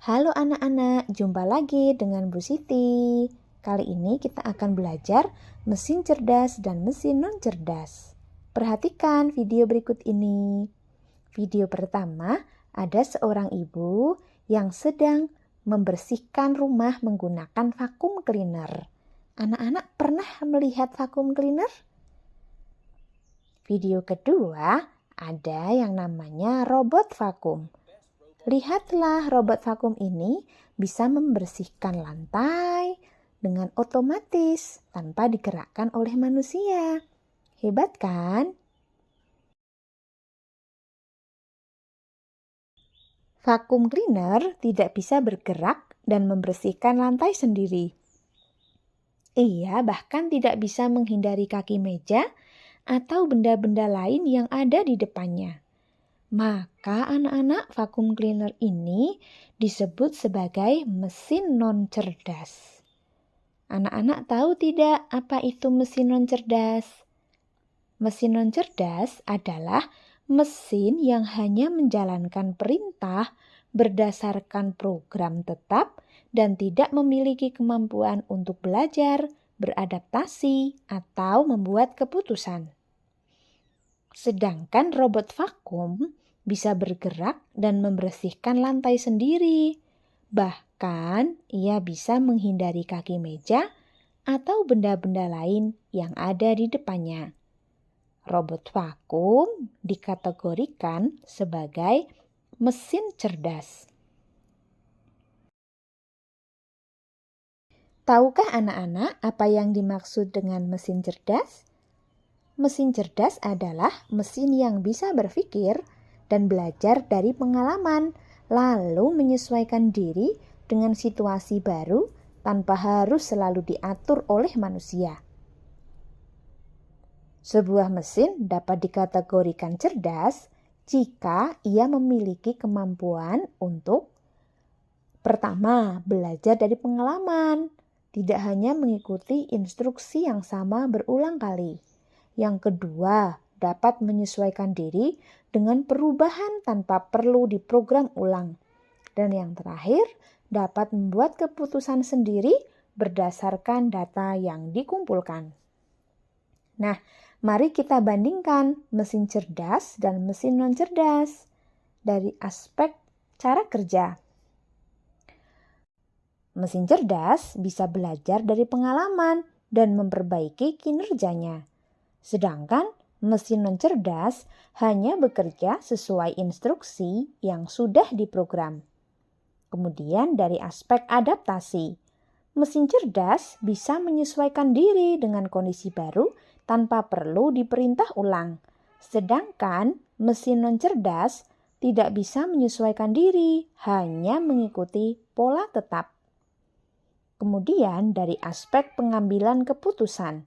Halo anak-anak, jumpa lagi dengan Bu Siti. Kali ini kita akan belajar mesin cerdas dan mesin non cerdas. Perhatikan video berikut ini. Video pertama, ada seorang ibu yang sedang membersihkan rumah menggunakan vakum cleaner. Anak-anak pernah melihat vakum cleaner? Video kedua, ada yang namanya robot vakum. Lihatlah, robot vakum ini bisa membersihkan lantai dengan otomatis tanpa digerakkan oleh manusia. Hebat kan? Vakum cleaner tidak bisa bergerak dan membersihkan lantai sendiri. Ia bahkan tidak bisa menghindari kaki meja atau benda-benda lain yang ada di depannya. Maka anak-anak, vakum cleaner ini disebut sebagai mesin non cerdas. Anak-anak tahu tidak apa itu mesin non cerdas? Mesin non cerdas adalah mesin yang hanya menjalankan perintah berdasarkan program tetap dan tidak memiliki kemampuan untuk belajar, beradaptasi, atau membuat keputusan. Sedangkan robot vakum bisa bergerak dan membersihkan lantai sendiri. Bahkan ia bisa menghindari kaki meja atau benda-benda lain yang ada di depannya. Robot vakum dikategorikan sebagai mesin cerdas. Tahukah anak-anak apa yang dimaksud dengan mesin cerdas? Mesin cerdas adalah mesin yang bisa berpikir dan belajar dari pengalaman, lalu menyesuaikan diri dengan situasi baru tanpa harus selalu diatur oleh manusia. Sebuah mesin dapat dikategorikan cerdas jika ia memiliki kemampuan untuk pertama, belajar dari pengalaman, tidak hanya mengikuti instruksi yang sama berulang kali. Yang kedua, dapat menyesuaikan diri dengan perubahan tanpa perlu diprogram ulang. Dan yang terakhir, dapat membuat keputusan sendiri berdasarkan data yang dikumpulkan. Nah, mari kita bandingkan mesin cerdas dan mesin non cerdas dari aspek cara kerja. Mesin cerdas bisa belajar dari pengalaman dan memperbaiki kinerjanya. Sedangkan mesin non cerdas hanya bekerja sesuai instruksi yang sudah diprogram. Kemudian dari aspek adaptasi, mesin cerdas bisa menyesuaikan diri dengan kondisi baru tanpa perlu diperintah ulang. Sedangkan mesin non cerdas tidak bisa menyesuaikan diri, hanya mengikuti pola tetap. Kemudian dari aspek pengambilan keputusan,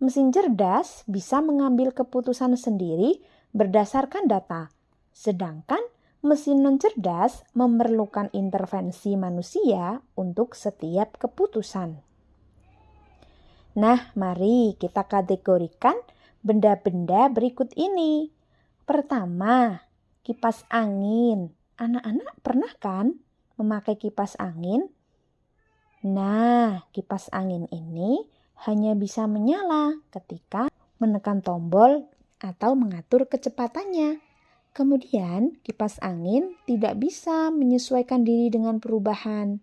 mesin cerdas bisa mengambil keputusan sendiri berdasarkan data, sedangkan mesin non cerdas memerlukan intervensi manusia untuk setiap keputusan. Nah, mari kita kategorikan benda-benda berikut ini. Pertama, kipas angin. Anak-anak pernah kan memakai kipas angin? Nah, kipas angin ini hanya bisa menyala ketika menekan tombol atau mengatur kecepatannya. Kemudian, kipas angin tidak bisa menyesuaikan diri dengan perubahan.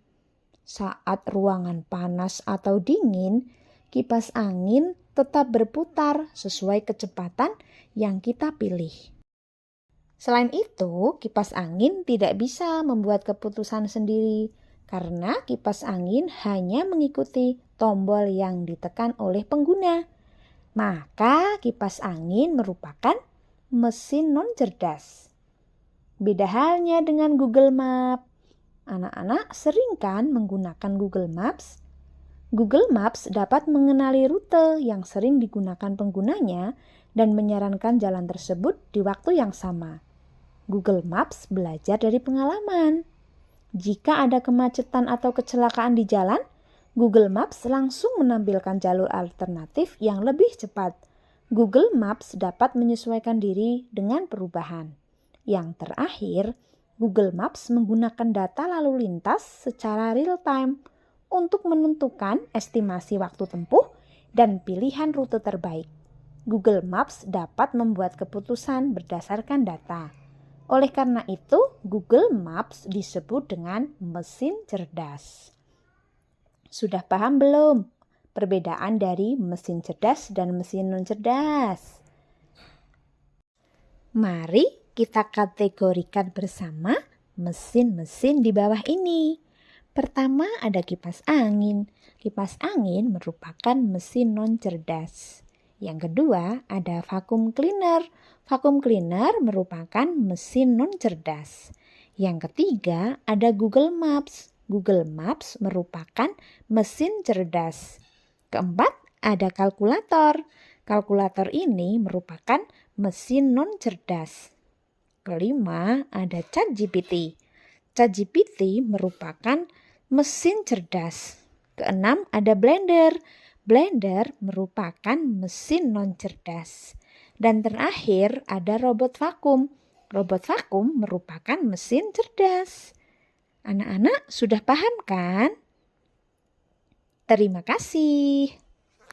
Saat ruangan panas atau dingin, kipas angin tetap berputar sesuai kecepatan yang kita pilih. Selain itu, kipas angin tidak bisa membuat keputusan sendiri karena kipas angin hanya mengikuti tombol yang ditekan oleh pengguna. Maka kipas angin merupakan mesin non cerdas. Beda halnya dengan Google Maps. Anak-anak sering kan menggunakan Google Maps? Google Maps dapat mengenali rute yang sering digunakan penggunanya dan menyarankan jalan tersebut di waktu yang sama. Google Maps belajar dari pengalaman. Jika ada kemacetan atau kecelakaan di jalan, Google Maps langsung menampilkan jalur alternatif yang lebih cepat. Google Maps dapat menyesuaikan diri dengan perubahan. Yang terakhir, Google Maps menggunakan data lalu lintas secara real-time untuk menentukan estimasi waktu tempuh dan pilihan rute terbaik. Google Maps dapat membuat keputusan berdasarkan data. Oleh karena itu, Google Maps disebut dengan mesin cerdas. Sudah paham belum perbedaan dari mesin cerdas dan mesin non-cerdas? Mari kita kategorikan bersama mesin-mesin di bawah ini. Pertama ada kipas angin. Kipas angin merupakan mesin non-cerdas. Yang kedua ada vacuum cleaner. Vacuum cleaner merupakan mesin non-cerdas. Yang ketiga ada Google Maps. Google Maps merupakan mesin cerdas. Keempat ada kalkulator. Kalkulator ini merupakan mesin non-cerdas. Kelima ada ChatGPT. ChatGPT merupakan mesin cerdas. Keenam ada Blender. Blender merupakan mesin non-cerdas. Dan terakhir ada robot vakum. Robot vakum merupakan mesin cerdas. Anak-anak sudah paham kan? Terima kasih.